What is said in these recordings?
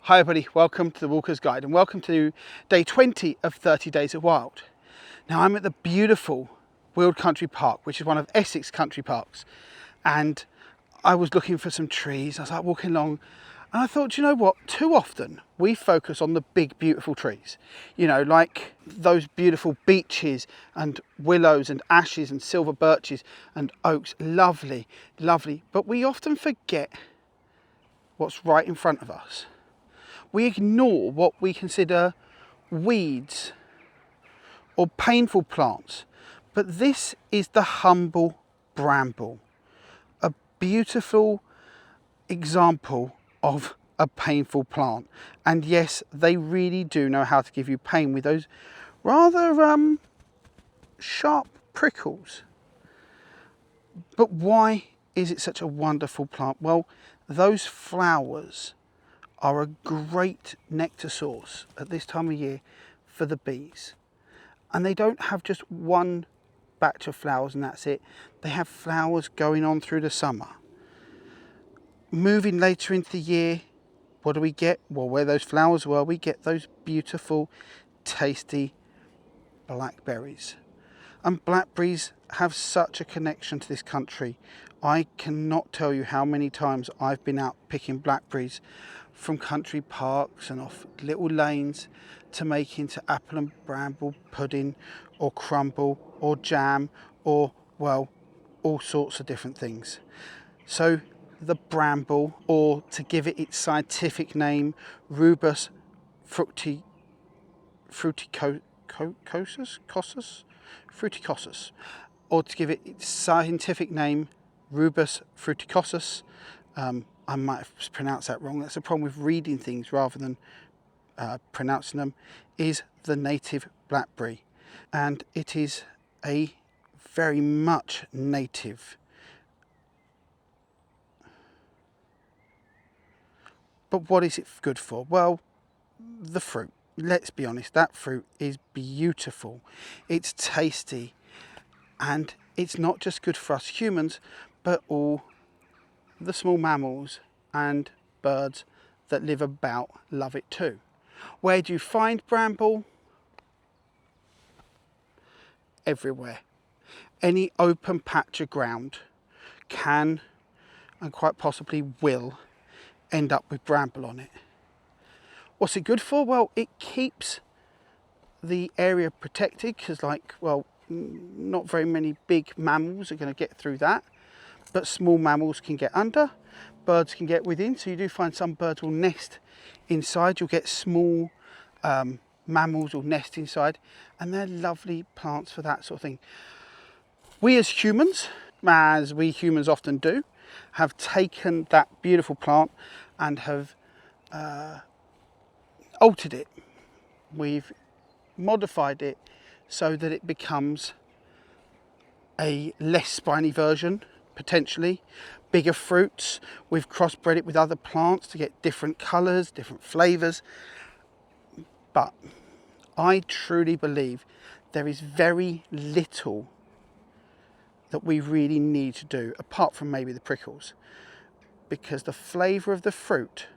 Hi everybody, welcome to the Walker's Guide and welcome to day 20 of 30 Days at Wíld. Now I'm at the beautiful Wíld Country Park, which is one of Essex country parks, and I was looking for some trees. I was like walking along and I thought, you know what, too often we focus on the big beautiful trees, you know, like those beautiful beeches and willows and ashes and silver birches and oaks, lovely, but we often forget what's right in front of us. We ignore what we consider weeds or painful plants, but this is the humble bramble, a beautiful example of a painful plant. And yes, they really do know how to give you pain with those rather sharp prickles. But why is it such a wonderful plant? Well, those flowers are a great nectar source at this time of year for the bees. And they don't have just one batch of flowers and that's it. They have flowers going on through the summer. Moving later into the year, what do we get? Well, where those flowers were, we get those beautiful, tasty blackberries. And blackberries have such a connection to this country. I cannot tell you how many times I've been out picking blackberries from country parks and off little lanes to make into apple and bramble pudding or crumble or jam or, well, all sorts of different things. So the bramble, or to give it its scientific name, Rubus fruticosus, or to give it its scientific name, Rubus fruticosus. I might have pronounced that wrong. That's the problem with reading things rather than pronouncing them, is the native blackberry. And it is a very much native. But what is it good for? Well, the fruit. Let's be honest, that fruit is beautiful. It's tasty. And it's not just good for us humans, but all the small mammals and birds that live about love it too. Where do you find bramble? Everywhere. Any open patch of ground can, and quite possibly will, end up with bramble on it. What's it good for? Well, it keeps the area protected because, not very many big mammals are going to get through that, but small mammals can get under, birds can get within. So you do find some birds will nest inside. You'll get small mammals will nest inside, and they're lovely plants for that sort of thing. We as humans, as we humans often do, have taken that beautiful plant and have altered it. We've modified it so that it becomes a less spiny version, potentially, bigger fruits. We've crossbred it with other plants to get different colours, different flavours. But I truly believe there is very little that we really need to do, apart from maybe the prickles, because the flavour of the fruit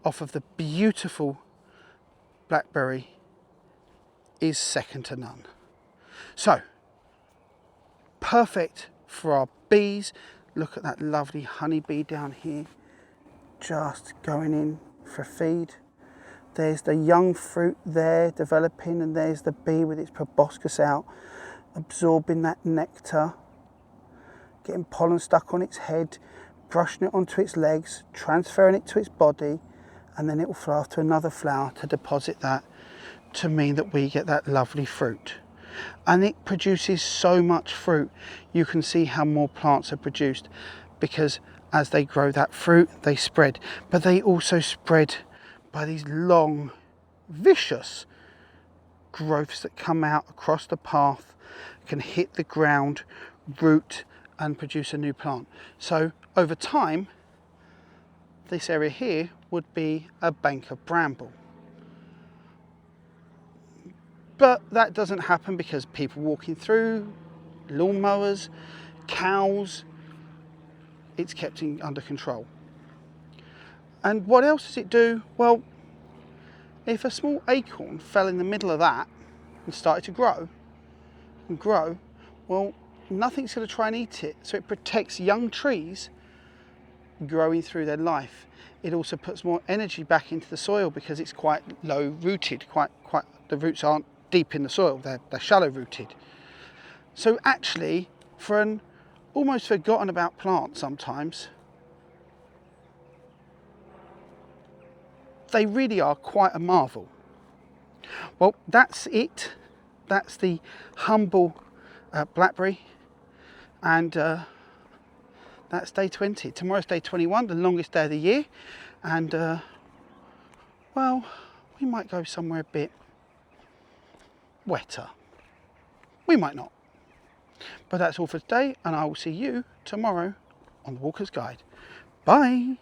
off of the beautiful blackberry is second to none. So, perfect for our bees. Look at that lovely honeybee down here, just going in for feed. There's the young fruit there developing, and there's the bee with its proboscis out, absorbing that nectar, getting pollen stuck on its head, brushing it onto its legs, transferring it to its body, and then it will fly off to another flower to deposit that, to mean that we get that lovely fruit. And it produces so much fruit. You can see how more plants are produced, because as they grow that fruit, they spread. But they also spread by these long, vicious growths that come out across the path, can hit the ground, root, and produce a new plant. So over time, this area here would be a bank of bramble. But that doesn't happen because people walking through, lawnmowers, cows, it's kept under control. And what else does it do? Well, If a small acorn fell in the middle of that and started to grow and grow, well, nothing's going to try and eat it. So it protects young trees growing through their life. It also puts more energy back into the soil because it's quite low rooted, the roots aren't deep in the soil, they're shallow rooted. So actually, for an almost forgotten about plant sometimes, they really are quite a marvel. Well, that's it. That's the humble blackberry, and that's day 20. Tomorrow's day 21, the longest day of the year, and well, we might go somewhere a bit wetter. We might not. But that's all for today, and I will see you tomorrow on the Walker's Guide. Bye.